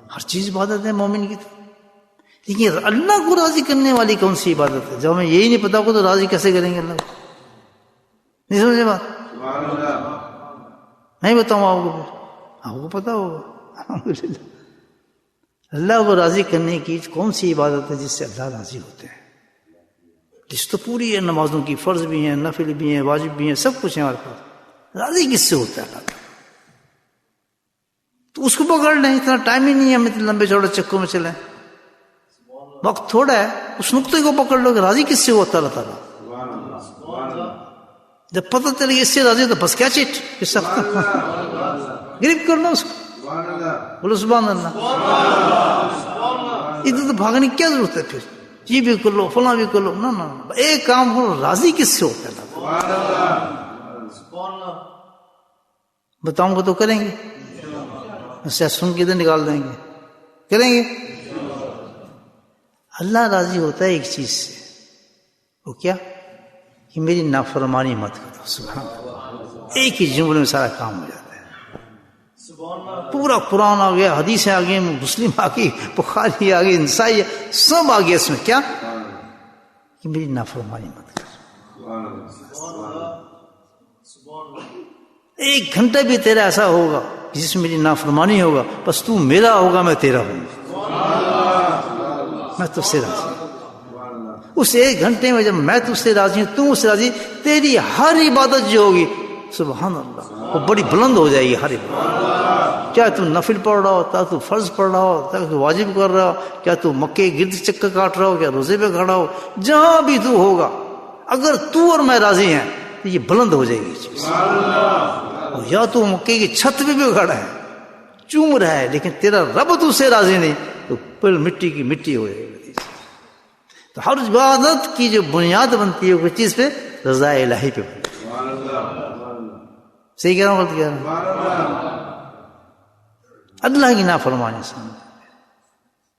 ہر چیز عبادت ہے مومن کی. لیکن اللہ کو راضی کرنے والی کون سی عبادت ہے؟ جب ہمیں یہی نہیں پتا ہوگا تو راضی کیسے کریں گے اللہ کو؟ نہیں سمجھے بات؟ نہیں بتاؤں آپ کو؟ آپ کو پتا ہوگا. الحمدللہ. اللہ کو راضی کرنے کی کون سی عبادت ہے جس سے اللہ راضی ہوتے ہیں؟ جس تو پوری ہے، نمازوں کی، فرض بھی ہیں، نفل بھی ہیں، واجب بھی ہیں، سب کچھ ہے ہمارے پاس. راضی کس سے ہوتا ہے اللہ تعالیٰ؟ تو اس کو پکڑ لیں. اتنا ٹائم ہی نہیں ہے ہم اتنے لمبے چوڑے چکوں میں چلیں. وقت تھوڑا ہے، اس نقطے کو پکڑ لو کہ راضی کس سے ہوتا اللہ تعالیٰ. جب پتہ چلے کہ اس سے راضی تو بس کیا چیٹ اس وقت گرفت کر لو اس کو. بولو سبحان اللہ. ادھر تو بھاگنے کی کیا ضرورت ہے؟ پھر یہ بھی کر لو، فلاں بھی کر لو. نہ ایک کام ہو، راضی کس سے ہوتا ہے اللہ. بتاؤں گا تو کریں گے، اسے سن کے ادھر نکال دیں گے، کریں گے. اللہ راضی ہوتا ہے ایک چیز سے، وہ کیا؟ کہ میری نافرمانی مت کرو. سبحان اللہ. ایک ہی جملے میں سارا کام ہو جاتا ہے. پورا قرآن آ گیا، حدیثیں آ گئی، مسلم آ گئی، بخاری آ گئی، نسائی، سب آ گیا اس میں. کیا؟ کہ میری نافرمانی مت کرو. ایک گھنٹہ بھی تیرا ایسا ہوگا جس میں میری نافرمانی ہوگا، بس تو میرا ہوگا، میں تیرا ہوں. میں تجھ سے راضی ہوں. اس ایک گھنٹے میں جب میں تجھ سے راضی ہوں، تو اس سے راضی، تیری ہر عبادت جو ہوگی سبحان اللہ وہ بڑی بلند ہو جائے گی. ہر عبادت، کیا تو نفل پڑھ رہا ہو، کیا تو فرض پڑھ رہا ہو، کیا تو واجب کر رہا ہو، کیا تو مکے گرد چکر کاٹ رہا ہو، کیا روزے پہ کھڑا ہو، جہاں بھی تو ہوگا، اگر تو اور میں راضی ہیں تو یہ بلند ہو جائے گی چیز. یا تو مکے کی چھت پہ بھی کھڑا ہے، چوم رہا ہے، لیکن تیرا رب تو سے راضی نہیں، تو پھر مٹی کی مٹی ہو جائے گی. تو ہر عبادت کی جو بنیاد بنتی ہے وہ چیز پہ؟ رضا الہی پہ. صحیح کہہ رہا ہوں غلط کہہ رہا ہوں؟ اللہ کی نافرمانی سمجھ.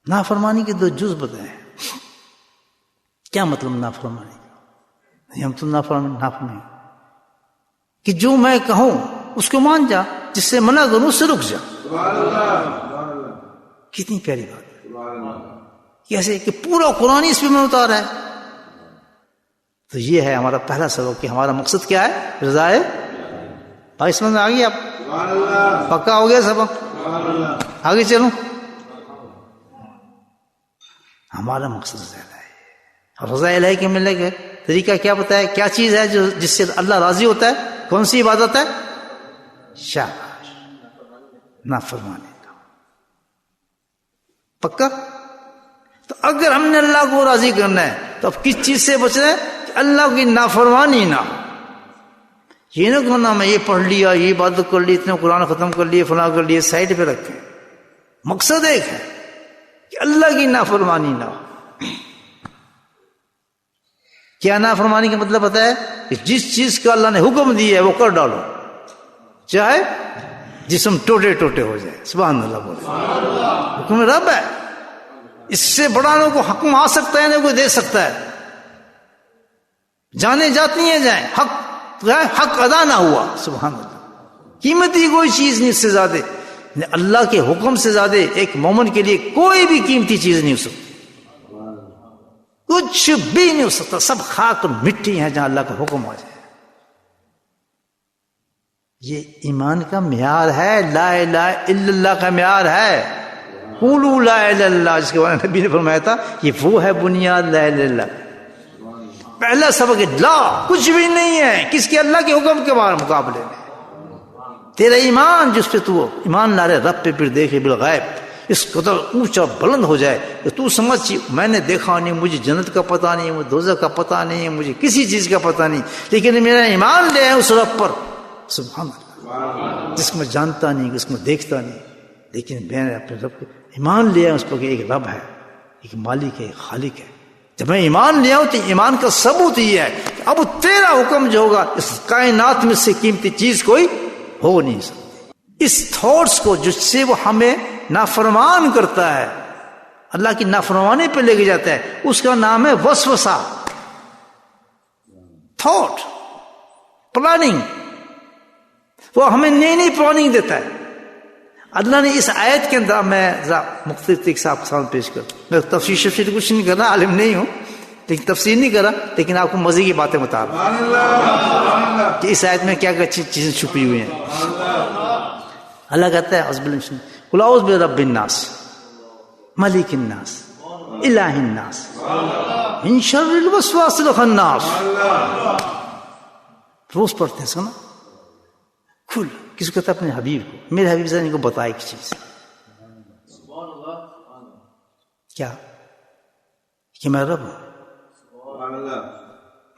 نافرمانی کے دو جز بتائے. کیا مطلب نافرمانی کا؟ ہم تو نافرمانی کہ جو میں کہوں اس کو مان جا، جس سے منع کروں اس سے رک جا. کتنی پیاری بات ہے. کیسے کہ پورا قرآن اس پہ میں اتارا ہے. تو یہ ہے ہمارا پہلا سبق کہ ہمارا مقصد کیا ہے؟ رضا ہے. بھائی سمجھ میں آ گئی؟ آپ پکا ہو گیا سبق؟ آگے چلوں. ہمارا مقصد رضا ہے. رضا الہی کے ملنے کا طریقہ کیا بتایا؟ کیا چیز ہے جو جس سے اللہ راضی ہوتا ہے؟ کون سی عبادت ہے؟ شاباش، نافرمانی کا. پکا؟ تو اگر ہم نے اللہ کو راضی کرنا ہے تو اب کس چیز سے بچنا ہے؟ کہ اللہ کی نافرمانی نہ. یہ نہ کہنا میں یہ پڑھ لیا، یہ عبادت کر لی، اتنے قرآن ختم کر لیے، فلاں کر لیے، سائڈ پہ رکھیں. مقصد ایک ہے کہ اللہ کی نافرمانی نہ ہو. کیا نافرمانی کا مطلب پتہ ہے؟ کہ جس چیز کا اللہ نے حکم دیا ہے وہ کر ڈالو، چاہے جسم ٹوٹے ٹوٹے ہو جائے. سبحان اللہ بولے. حکم رب ہے، اس سے بڑا نہ کوئی حکم آ سکتا ہے نہ کوئی دے سکتا ہے. جانے جاتی ہیں جائیں، حق ادا نہ ہوا. سبحان اللہ. قیمتی کوئی چیز نہیں اس سے زیادہ، اللہ کے حکم سے زیادہ ایک مومن کے لیے کوئی بھی قیمتی چیز نہیں ہو سکتی. کچھ بھی نہیں ہو سکتا. سب خاک اور مٹی ہے جہاں اللہ کا حکم آ جائے. یہ ایمان کا معیار ہے، لا الہ الا اللہ کا معیار ہے. قولوا لا الہ الا اللہ، جس کے بارے میں نبی نے فرمایا تھا یہ وہ ہے بنیاد لا الہ الا اللہ. پہلا سبق ہے لا، کچھ بھی نہیں ہے کس کے؟ اللہ کے حکم کے مقابلے میں. تیرا ایمان جس پہ تو ایمان لا رہے رب پہ، پھر دیکھے بالغیب، اس قدر اونچا بلند ہو جائے کہ تو سمجھ میں نے دیکھا نہیں، مجھے جنت کا پتہ نہیں، مجھے دوزخ کا پتہ نہیں، مجھے کسی چیز کا پتہ نہیں، لیکن میرا ایمان لے ہے اس رب پر. سبحان اللہ. جس کو میں جانتا نہیں، جس کو میں دیکھتا نہیں، لیکن میں نے اپنے رب کو ایمان لیا اس پر کہ ایک رب ہے، ایک مالک ہے، ایک خالق ہے. جب میں ایمان لیا ہوں تو ایمان کا ثبوت یہ ہے کہ اب تیرا حکم جو ہوگا اس کائنات میں سے قیمتی چیز کوئی ہو نہیں سکتی. اس تھاٹس کو جس سے وہ ہمیں نافرمان کرتا ہے، اللہ کی نافرمانی پہ لے کے جاتا ہے، اس کا نام ہے وسوسہ. Thought, planning. وہ ہمیں نئی نئی پلاننگ دیتا ہے. اللہ نے اس آیت کے اندر، میں ذرا مختلف طریقے سے آپ کے سامنے پیش کروں، میں تفسیر کچھ نہیں کر رہا، عالم نہیں ہوں، لیکن تفسیر نہیں کر رہا، لیکن آپ کو مزے کی باتیں بتا رہا ہوں کہ اس آیت میں کیا کیا چیزیں چھپی ہوئی ہیں۔ اللہ کہتا ہے قل اعوذ برب الناس ملک الناس الہ الناس من شر الوسواس الخناس۔ روز پڑھتے ہیں سنا کھل، کس کو کہتا ہے؟ اپنے حبیب کو، میرے حبیب سے ان کو بتائے ایک چیز، کیا کہ میں رب ہوں،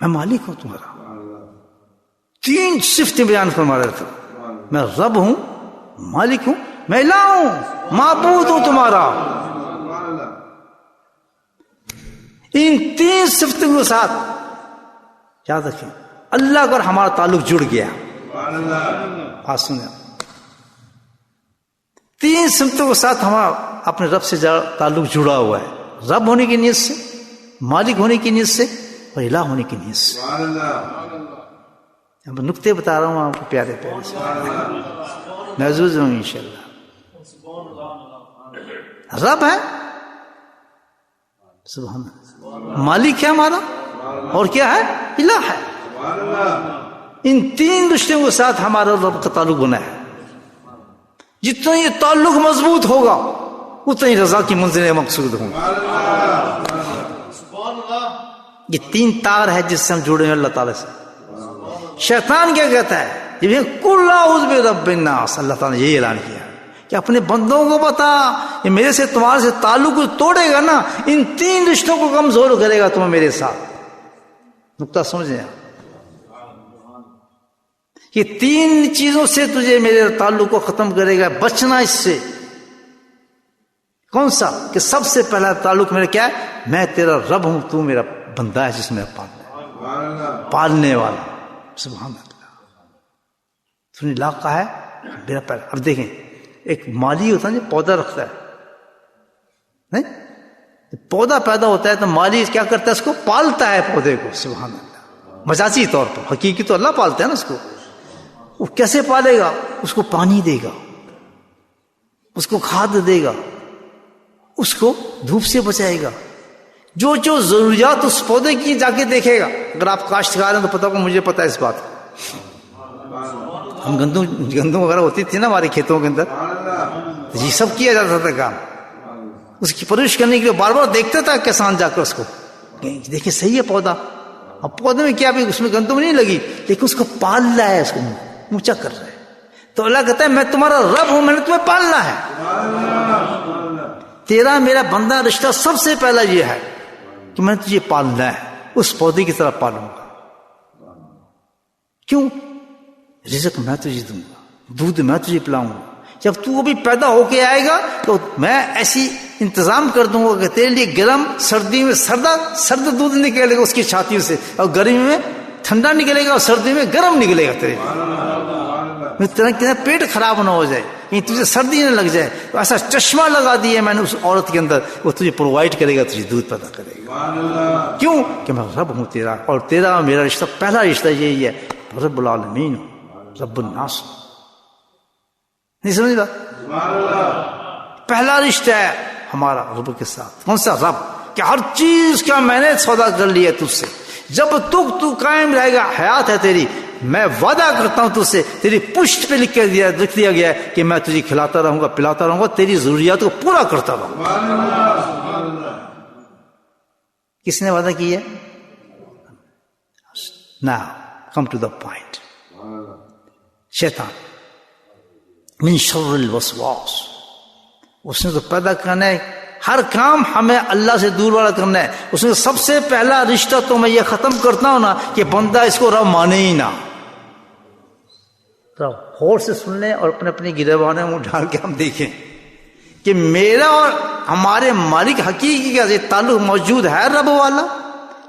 میں مالک ہوں تمہارا۔ 3 صفتیں بیان فرما رہے تھے، میں رب ہوں، مالک ہوں، میں الہ ہوں، معبود ہوں تمہارا۔ ان 3 صفتوں کے ساتھ یاد رکھیں اللہ کا ہمارا تعلق جڑ گیا۔ بات سنیں، 3 صفتوں کے ساتھ ہمارا اپنے رب سے تعلق جڑا ہوا ہے، رب ہونے کی نیت سے، مالک ہونے کی نیت سے، اور الہ ہونے کی نیت سے۔ اب نقطے بتا رہا ہوں آپ کو پیارے پیارے سے، محظوظ ہوں انشاءاللہ۔ رب ہے، سبحان اللہ، مالک ہے ہمارا، اور کیا ہے؟ الہ ہے۔ ان 3 رشتوں کے ساتھ ہمارا رب کا تعلق بنا ہے۔ جتنا یہ تعلق مضبوط ہوگا اتنا ہی رضا کی منزلیں مقصود ہوں۔ یہ 3 تار ہے جس سے ہم جڑے ہیں اللہ تعالی سے۔ شیطان کیا کہتا ہے؟ قل اعوذ برب الناس، اللہ تعالیٰ نے یہی اعلان کیا کہ اپنے بندوں کو بتا، یہ میرے سے تمہارے سے تعلق توڑے گا نا، ان 3 رشتوں کو کمزور کرے گا تمہیں میرے ساتھ۔ نقطہ سمجھیں آپ، یہ 3 چیزوں سے تجھے میرے تعلق کو ختم کرے گا، بچنا اس سے۔ کون سا؟ کہ سب سے پہلا تعلق میرا کیا ہے؟ میں تیرا رب ہوں، تو میرا بندہ ہے جس میں پالنے والا۔ سبحان اللہ، تو نے لاکھ کہا ہے میرا پہلا۔ اب دیکھیں، ایک مالی ہوتا ہے جو پودا رکھتا ہے، نہیں پودا پیدا ہوتا ہے تو مالی کیا کرتا ہے؟ اس کو پالتا ہے پودے کو۔ سبحان اللہ، مجازی طور پر، حقیقی تو اللہ پالتا ہے نا اس کو۔ وہ کیسے پالے گا؟ اس کو پانی دے گا، اس کو کھاد دے گا، اس کو دھوپ سے بچائے گا، جو جو ضروریات اس پودے کی جا کے دیکھے گا۔ اگر آپ کاشتکار ہیں تو پتہ کو، مجھے پتا ہے اس بات کا، ہم گندم وغیرہ ہوتی تھی نا ہمارے کھیتوں کے اندر، یہ سب کیا جاتا تھا کام، اس کی پرورش کرنے کے لیے بار بار دیکھتا تھا کسان جا کر اس کو، دیکھیں صحیح ہے پودا، اب پودے میں کیا بھی اس میں گندم نہیں لگی، لیکن اس کو پال رہا ہے، اس کو اونچا کر رہا ہے۔ تو اللہ کہتا ہے میں تمہارا رب ہوں، میں نے تمہیں پالنا ہے۔ تیرا میرا بندہ رشتہ سب سے پہلا یہ ہے کہ میں تجھے پالنا ہے، اس پودے کی طرح پالوں گا۔ کیوں؟ رزق میں تجھے دوں گا، دودھ میں تجھے پلاؤں گا۔ جب تو ابھی پیدا ہو کے آئے گا تو میں ایسی انتظام کر دوں گا کہ تیرے لیے گرم، سردی میں سرد دودھ نکلے گا اس کی چھاتیوں سے، اور گرمی میں ٹھنڈا نکلے گا، اور سردی میں گرم نکلے گا تیرے لیے، تیرا پیٹ خراب نہ ہو جائے، تجھے سردی نہ لگ جائے۔ تو ایسا چشمہ لگا دیا میں نے اس عورت کے اندر، وہ تجھے پرووائڈ کرے گا، تجھے دودھ پیدا کرے گا۔ کیوں؟ کہ میں رب ہوں تیرا، اور تیرا میرا رشتہ پہلا رشتہ یہی ہے، رب العالمین ہوں، رب الناس۔ نہیں سمجھ بات؟ پہلا رشتہ ہے ہمارا رب کے ساتھ۔ کون سا؟ رب، کہ ہر چیز کا میں نے سودا کر لیا تجھ سے، جب تک تو قائم رہے گا، حیات ہے تیری، میں وعدہ کرتا ہوں تجھ سے، تیری پشت پہ لکھ دیا گیا ہے کہ میں تجھے کھلاتا رہوں گا، پلاتا رہوں گا، تیری ضروریات کو پورا کرتا رہوں گا۔ کس نے وعدہ کیا ہے؟ Now come to the point۔ شیطان من شر الوسواس، اس نے تو پیدا کرنا ہے، ہر کام ہمیں اللہ سے دور والا کرنا ہے۔ اس نے سب سے پہلا رشتہ تو میں یہ ختم کرتا ہوں نا کہ بندہ اس کو رب مانے ہی نہ۔ غور سے سن لیں اور اپنے اپنے گریباں میں ڈال کے ہم دیکھیں کہ میرا اور ہمارے مالک حقیقی کا یہ تعلق موجود ہے رب والا،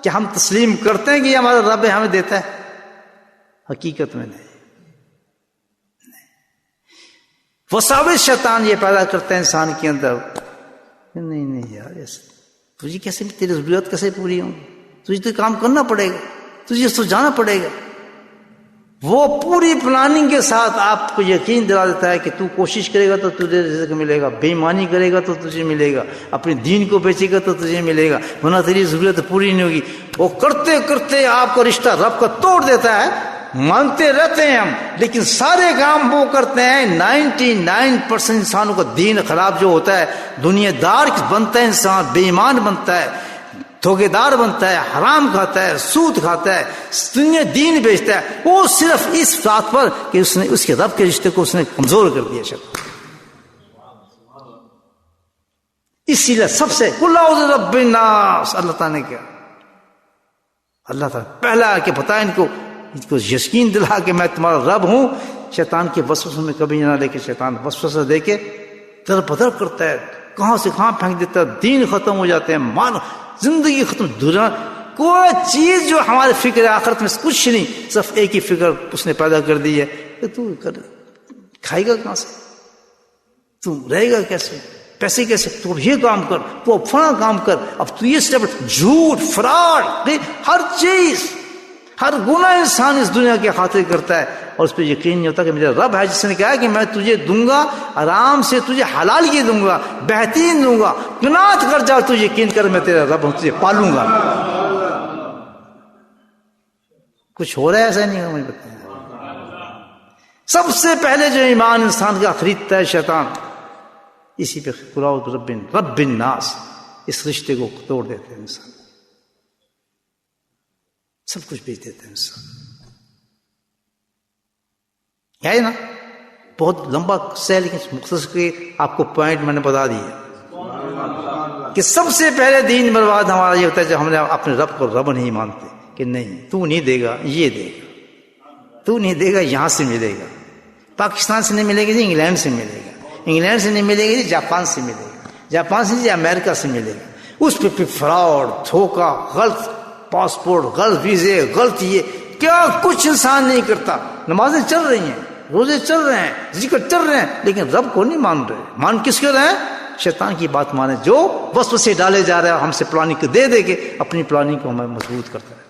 کہ ہم تسلیم کرتے ہیں کہ یہ ہمارا رب ہے، ہمیں دیتا ہے؟ حقیقت میں نہیں۔ وساوس شیطان یہ پیدا کرتا ہے انسان کے اندر، نہیں یار تجھے کیسے، تیری ضروریات کیسے پوری ہوں، تجھے تو کام کرنا پڑے گا، تجھے تو جانا پڑے گا، وہ پوری پلاننگ کے ساتھ آپ کو یقین دلا دیتا ہے کہ تو کوشش کرے گا تو تجھے رزق ملے گا، بے ایمانی کرے گا تو تجھے ملے گا، اپنے دین کو بیچے گا تو تجھے ملے گا، ورنہ تیری ضرورت پوری نہیں ہوگی۔ وہ کرتے کرتے آپ کا رشتہ رب کا توڑ دیتا ہے۔ مانگتے رہتے ہیں ہم، لیکن سارے کام وہ کرتے ہیں۔ 99% انسانوں کا دین خراب جو ہوتا ہے، دنیا دار بنتا ہے انسان، بے ایمان بنتا ہے، دھوکے دار بنتا ہے، حرام کھاتا ہے، سود کھاتا ہے، دنیا دین بیچتا ہے، وہ صرف اس بات پر کہ اس نے اس کے رب کے رشتے کو اس نے کمزور کر دیا شک۔ اسی لیے سب سے قل اعوذ برب الناس، اللہ تعالیٰ نے کیا، اللہ تعالیٰ پہلا کہ بتایا ان کو یقین دلا کہ میں تمہارا رب ہوں۔ شیطان کے وسوسے میں کبھی نہ لے کے شیطان وسوسہ دے کے در بدر کرتا ہے، کہاں سے کہاں پھینک دیتا ہے، دین ختم ہو جاتے ہیں، مان زندگی ختم، دنیا کوئی چیز جو ہمارے فکر آخرت میں کچھ نہیں، صرف ایک ہی فکر اس نے پیدا کر دی ہے کہ تو کھائے گا کہاں سے، تو رہے گا کیسے، پیسے کیسے، تو اب یہ کام کر، تو اب فلاں کام کر، اب تو یہ اسٹیپ، جھوٹ فراڈ، ہر چیز، ہر گناہ انسان اس دنیا کے خاطر کرتا ہے، اور اس پہ یقین نہیں ہوتا کہ میرا رب ہے جس نے کہا کہ میں تجھے دوں گا، آرام سے تجھے حلال کی دوں گا، بہترین دوں گا، قناعت کر جا، تو یقین کر میں تیرا رب ہوں، تجھے پالوں گا۔ کچھ ہو رہا ہے ایسا نہیں، مجھے بتایا۔ سب سے پہلے جو ایمان انسان کا خریدتا ہے شیطان، اسی پہ قل اعوذ برب الناس، اس رشتے کو توڑ دیتے ہیں انسان، سب کچھ بیچ دیتے ہیں انسان۔ ہے نا، بہت لمبا قصہ ہے لیکن مختصر کے آپ کو پوائنٹ میں نے بتا دیا کہ سب سے پہلے دین برباد ہمارا یہ ہوتا ہے جب ہم نے اپنے رب کو رب نہیں مانتے، کہ نہیں تو نہیں دے گا، یہ دے گا، تو نہیں دے گا، یہاں سے ملے گا، پاکستان سے نہیں ملے گا جی، انگلینڈ سے ملے گا، انگلینڈ سے نہیں ملے گا جی، جاپان سے ملے گا، جاپان سے جی امریکہ سے ملے گا۔ اس پہ فراڈ، دھوکہ، غلط پاسپورٹ، غلط ویزے، غلط یہ کیا کچھ انسان نہیں کرتا۔ نمازیں چل رہی ہیں، روزے چل رہے ہیں، ذکر چل رہے ہیں، لیکن رب کو نہیں مان رہے۔ مان کس کے رہے ہیں؟ شیطان کی بات مانے، جو وسوسے ڈالے جا رہے ہیں، ہم سے پلاننگ کو دے دے کے اپنی پلاننگ کو ہمیں مضبوط کرتا ہے۔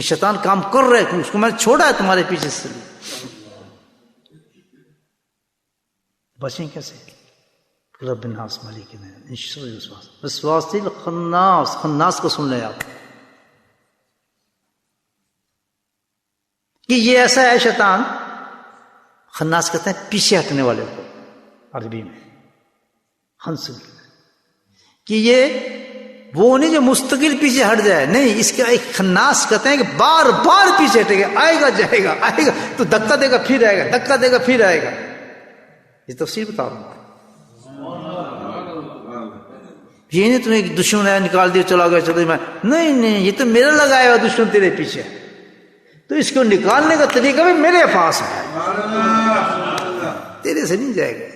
شیطان کام کر رہے ہیں، اس کو میں نے چھوڑا ہے تمہارے پیچھے سے، بچیں کیسے؟ رب الناس مالک الناس، وسواس الخناس، خناس کو سن لیں آپ کہ یہ ایسا ہے شیطان، خناس کہتے ہیں پیچھے ہٹنے والے کو عربی میں، خنس، کہ یہ وہ نہیں جو مستقل پیچھے ہٹ جائے، نہیں، اس کا ایک خناس کہتے ہیں کہ بار بار پیچھے ہٹے گا، آئے گا جائے گا، آئے گا تو دھکا دے گا پھر آئے گا، دھکا دے گا پھر آئے گا۔ یہ تفسیر بتا رہا ہوں، یہ نہیں تمہیں ایک دشمن ہے نکال دیا چلا گیا چلو میں، نہیں، یہ تو میرا لگایا ہوا دشمن تیرے پیچھے، تو اس کو نکالنے کا طریقہ بھی میرے پاس ہے، تیرے سے نہیں جائے گا،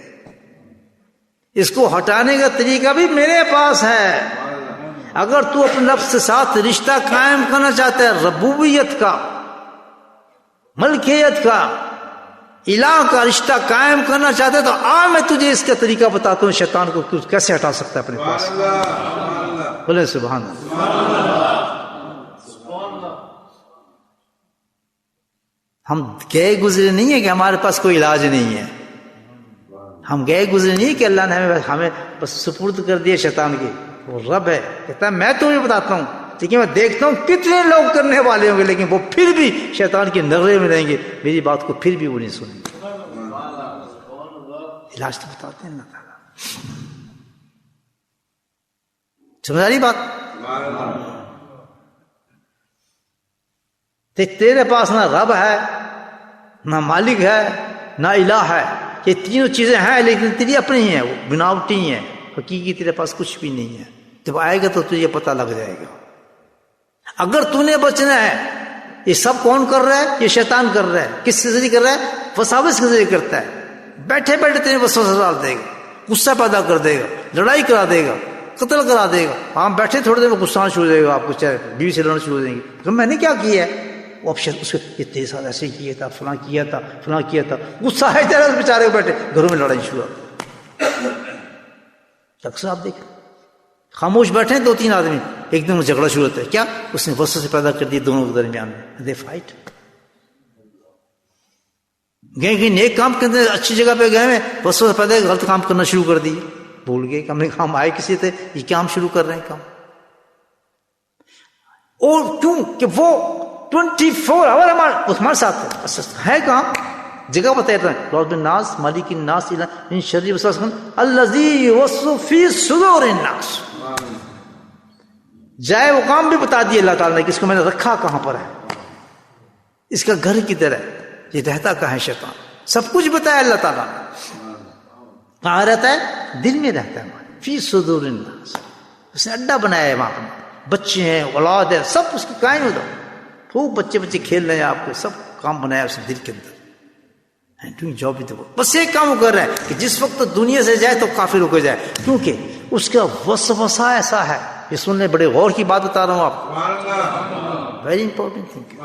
اس کو ہٹانے کا طریقہ بھی میرے پاس ہے۔ اگر تو اپنے رب کے ساتھ رشتہ قائم کرنا چاہتا ہے، ربوبیت کا، ملکیت کا، الہ کا رشتہ قائم کرنا چاہتے تو میں تجھے اس کا طریقہ بتاتا ہوں، شیطان کو کیسے ہٹا سکتا ہے اپنے پاس۔ بولے سبحان اللہ۔ ہم گئے گزرے نہیں ہیں کہ ہمارے پاس کوئی علاج نہیں ہے، ہم گئے گزرے نہیں کہ اللہ نے ہمیں بس سپرد کر دیا شیطان کی، وہ رب ہے، کہتا ہے میں تمہیں بتاتا ہوں، لیکن میں دیکھتا ہوں کتنے لوگ کرنے والے ہوں گے، لیکن وہ پھر بھی شیطان کے نغرے میں رہیں گے، میری بات کو پھر بھی وہ نہیں سنیں گے۔ علاج تو بتاتے ہیں اللہ تعالیٰ، سمجھ آ رہی بات؟ تیرے پاس نہ رب ہے، نہ مالک ہے، نہ الہ ہے، یہ تینوں چیزیں ہیں لیکن تیری اپنی ہیں، وہ بناوٹی ہیں، حقیقی تیرے پاس کچھ بھی نہیں ہے۔ جب آئے گا تو تجھے پتہ لگ جائے گا۔ اگر تو نے بچنا ہے، یہ سب کون کر رہا ہے؟ یہ شیطان کر رہا ہے۔ کس کے ذریعے کر رہا ہے؟ وساوس کے ذریعے کرتا ہے، بیٹھے بیٹھے تیرے وسوسہ ڈال دے گا، غصہ پیدا کر دے گا، لڑائی کرا دے گا، قتل کرا دے گا۔ ہاں بیٹھے تھوڑی دیر میں غصہ آنا شروع ہو جائے گا، آپ کو چاہے بیوی سے لڑنا شروع ہو جائیں گے، تو میں نے کیا کیا ہے، وہ اب اس کو یہ تیرے ساتھ ایسے کیا تھا، فلاں کیا تھا، فلاں کیا تھا، غصہ ہے تیرے بیچارے بیٹھے گھروں میں لڑائی شروع۔ اکثر آپ دیکھیں خاموش بیٹھے ہیں 2-3 آدمی، ایک دم جھگڑا شروع ہوتا ہے، کیا اس نے وسوسے پیدا کر دیے دونوں کے درمیان میں، دے فائٹ، گئے کہ نیک کام کرنے اچھی جگہ پہ گئے ہیں وسوسہ پیدا ہے غلط کام کرنا شروع کر دیے, بھول گئے کہ ہم نے کام آئے کسی تھے, یہ کام شروع کر رہے ہیں کام. اور کیوں کہ وہ 24 آور ہمارے ساتھ ہے کام, جگہ بتایا تھا رب الناس مالک الناس من شر الوسواس الذی یوسوس فی صدور الناس. جائے وہ کام بھی بتا دیا اللہ تعالیٰ نے کہ اس کو میں نے رکھا کہاں پر ہے, اس کا گھر کدھر ہے, یہ رہتا کہاں ہے شیطان, سب کچھ بتایا اللہ تعالیٰ نے. کہاں رہتا ہے؟ دل میں رہتا ہے, فی صدور الناس. اس نے اڈا بنایا ہے وہاں پر, بچے ہیں اولاد ہے سب اس کی قائم ہو جاؤ, خوب بچے کھیل رہے ہیں آپ کو, سب کام بنایا اس نے دل کے اندر. بس ایک کام وہ کر رہا ہے کہ جس وقت دنیا سے جائے تو کافر ہو کے جائے, کیونکہ اس کا وسوسہ ایسا ہے. یہ سن لیں, بڑے غور کی بات بتا رہا ہوں آپ کو, ویری امپورٹنٹ تھنگ.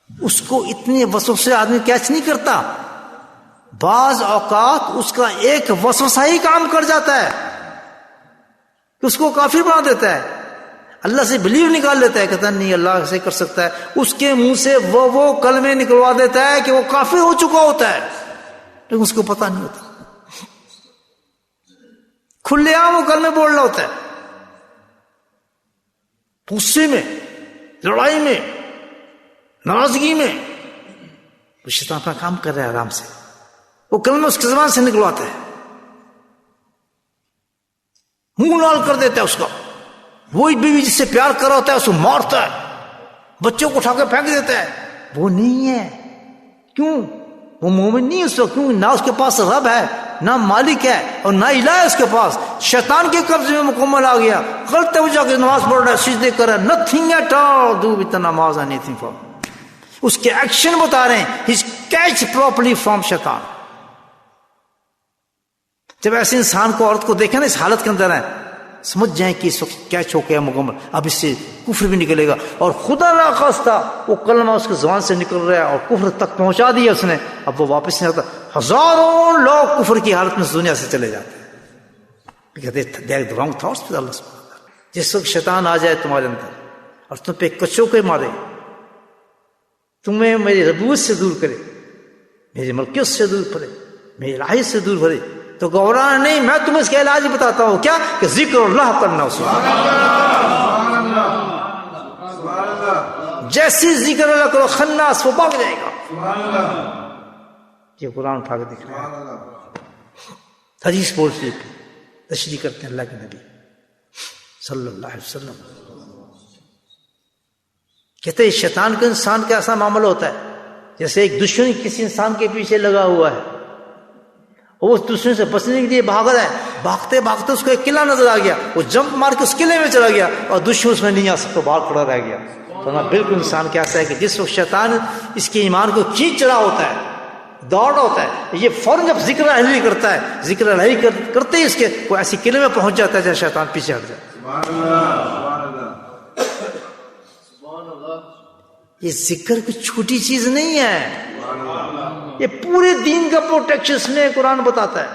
اس کو اتنے وسوسے آدمی کیچ نہیں کرتا, بعض اوقات اس کا ایک وسوسہ ہی کام کر جاتا ہے کہ اس کو کافر بنا دیتا ہے, اللہ سے بلیو نکال لیتا ہے, کہتا نہیں اللہ سے کر سکتا ہے, اس کے منہ سے وہ کلمے نکلوا دیتا ہے کہ وہ کافر ہو چکا ہوتا ہے, لیکن اس کو پتہ نہیں ہوتا, کھلے عام وہ کلمے بول رہا ہوتا ہے, غصے میں, لڑائی میں, ناراضگی میں. تو شیطان اپنا کام کر رہا ہے آرام سے, وہ کلمہ اس کی زبان سے نکلواتا ہے, منہ لال کر دیتا ہے اس کا. وہی بیوی جس سے پیار کر رہا ہوتا ہے اس کو مارتا ہے, بچوں کو اٹھا کے پھینک دیتا ہے. وہ نہیں ہے, کیوں؟ وہ مومن نہیں ہے اس وقت, کیوں؟ نہ اس کے پاس رب ہے, نہ مالک ہے, اور نہ الہ ہے اس کے پاس. شیطان کے قبضے میں مکمل آ گیا, غلط وجہ کے نماز پڑھ رہا ہے, سجدے کر رہا ہے, nothing at all do with the namaz and anything for. اس کے ایکشن بتا رہے ہیں, he's catch properly from شیطان. جب ایسے انسان کو, عورت کو دیکھیں نا اس حالت کے اندر ہے, سمجھ جائیں کہ اس وقت کیا ہو گیا مکمل, اب اس سے کفر بھی نکلے گا, اور خدا ناخواستہ وہ کلمہ اس کی زبان سے نکل رہا ہے اور کفر تک پہنچا دیا اس نے, اب وہ واپس نہیں آتا. ہزاروں لوگ کفر کی حالت میں دنیا سے چلے جاتے ہیں, کہتے ہیں رانگ تھاٹس ود اللہ سبحانہ و تعالیٰ. جس وقت شیطان آ جائے تمہارے اندر اور تم پہ کچوں کے مارے, تمہیں میری ربوت سے دور کرے, میری ملکیت سے دور کرے, میری الہی سے دور کرے, تو گھبرانا نہیں, میں تمہیں اس کا علاج بتاتا ہوں. کیا؟ کہ ذکر اللہ کرنا. اس جیسی ذکر اللہ کرو خناس وہ بھاگ جائے گا. یہ قرآن اٹھا کے دکھ رہا ہے, حدیث بولتی تشریح کرتے ہیں اللہ کے نبی صلی اللہ علیہ وسلم. کہتے ہیں شیطان کا انسان کا ایسا معاملہ ہوتا ہے جیسے ایک دشمن کسی انسان کے پیچھے لگا ہوا ہے, وہ اس دشمن سے بچنے کے لیے بھاگ رہا ہے, بھاگتے بھاگتے اس کو ایک قلعہ نظر آ گیا, وہ جمپ مار کے اس قلعے میں چلا گیا اور دشمن اس میں نہیں آ سکتا, باہر کھڑا رہ گیا. تو بالکل انسان کا ایسا ہے کہ جس وقت شیطان اس کے ایمان کو کھینچ رہا ہوتا ہے, دوڑ ہوتا ہے, یہ فوراً جب ذکر الہی کرتا ہے, ذکر الہی کرتے ہی اس کے کوئی ایسی قلعے میں پہنچ جاتا ہے جہاں شیطان پیچھے ہٹ جائے. یہ ذکر کوئی چھوٹی چیز نہیں ہے, یہ پورے دین کا پروٹیکشن اس میں قرآن بتاتا ہے.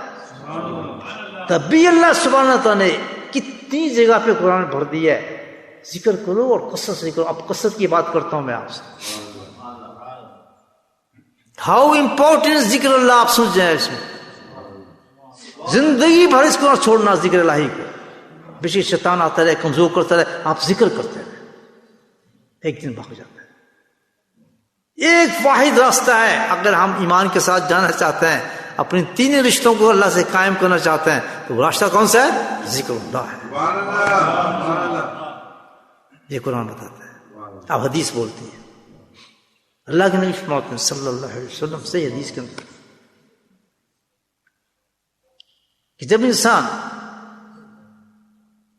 تبھی اللہ سبحانہ تعالیٰ نے کتنی جگہ پہ قرآن بھر دیا ہے, ذکر کرو اور کثرت سے کرو. اب کثرت کی بات کرتا ہوں میں آپ سے, ہاؤ امپورٹنٹ ذکر اللہ, آپ سمجھ جائیں اس میں. زندگی بھر اس کو نہ چھوڑنا ذکر الہی کو. بے شک شیطان آتا رہے, کمزور کرتا رہے, آپ ذکر کرتے رہے, ایک دن بھاگ جاتا ہے. ایک واحد راستہ ہے اگر ہم ایمان کے ساتھ جانا چاہتے ہیں, اپنے تین رشتوں کو اللہ سے قائم کرنا چاہتے ہیں, تو وہ راستہ کون سا ہے؟ ذکر اللہ ہے. یہ قرآن بتاتا ہے. اب حدیث بولتی ہے, اللہ کے نبی فرماتے ہیں صلی اللہ علیہ وسلم سے حدیث کے اندر کہ جب انسان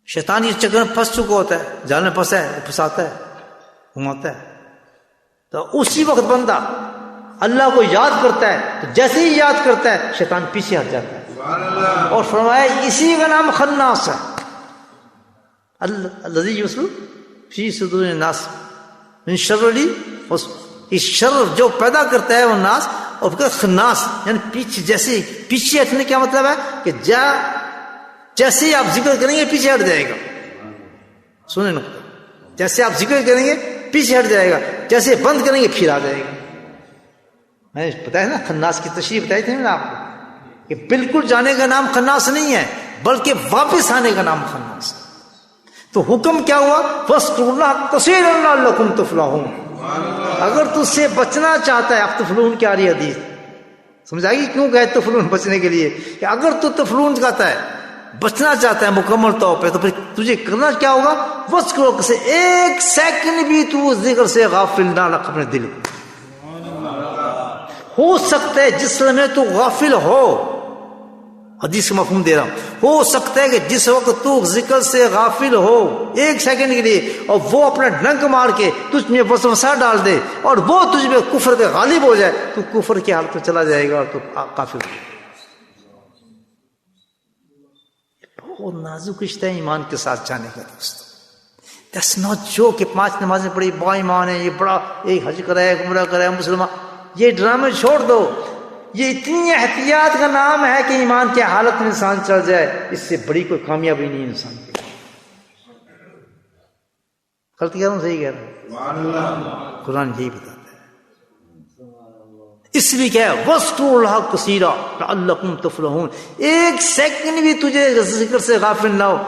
شیطان یہ چکر میں پھنس چکا ہوتا ہے, جال میں پھنسا ہے, پھنساتا ہے, گھماتا ہے, تو اسی وقت بندہ اللہ کو یاد کرتا ہے, تو جیسے ہی یاد کرتا ہے شیطان پیچھے ہٹ جاتا ہے. اور فرمایا اسی کا نام خناس ہے, الذی یوسوس فی صدور الناس من شر الوسواس. اس شر جو پیدا کرتا ہے وہ ناس, اور خناس یعنی پیچھے, جیسے پیچھے ہٹنے کیا مطلب ہے کہ جیسے ہی آپ ذکر کریں گے پیچھے ہٹ جائے گا. سنیں نا, جیسے آپ ذکر کریں گے پیچھے ہٹ جائے گا, جیسے بند کریں گے پھر آ جائے گا. میں نے بتایا نا خناس کی تشریح بتائی تھی میں نے آپ کو کہ بالکل جانے کا نام خناس نہیں ہے بلکہ واپس آنے کا نام خناس ہے. تو حکم کیا ہوا فَاذْكُرُوا اللَّهَ كَثِيرًا لَعَلَّكُمْ تُفْلِحُونَ. اگر تجھ سے بچنا چاہتا ہے, اب تفلون کی آ رہی حدیث سمجھا گی کیوں گئے تفلون بچنے کے لیے, کہ اگر تو تفلون چاہتا ہے بچنا چاہتا ہے مکمل طور پہ تو پھر تجھے کرنا کیا ہوگا وَاذْكُرُوا سے ایک سیکنڈ بھی تو ذکر سے غافل نہ رکھ اپنے دل کو. ہو سکتا ہے جس سمے تو غافل ہو, حدیث کا مفہوم دے رہا ہوں, ہو سکتا ہے کہ جس وقت تو ذکر سے غافل ہو ایک سیکنڈ کے لیے اور وہ اپنا ڈنک مار کے تجھ میں وسوسہ ڈال دے اور وہ تجھ میں کفر کے غالب ہو جائے تو کفر کی حالت میں چلا جائے گا اور تو کافر ہو جائے گا. بہت نازک رشتہ ہے ایمان کے ساتھ جانے کا دوستو. That's not joke کہ 5 نمازیں پڑھی بڑا ایمان ہے, یہ بڑا ایک حج کرا ہے عمرہ کرا ہے مسلمان, یہ ڈرامے چھوڑ دو. یہ اتنی احتیاط کا نام ہے کہ ایمان کی حالت میں انسان چل جائے, اس سے بڑی کوئی کامیابی نہیں انسان کی. غلط کہہ رہا ہوں صحیح کہہ رہا ہوں؟ قرآن یہی بتاتا ہے. اس لیے کیا ہے وَاذْكُرُوا اللَّهَ كَثِيرًا لَعَلَّكُمْ تُفْلِحُونَ. ایک سیکنڈ بھی تجھے ذکر سے غافل نہ ہو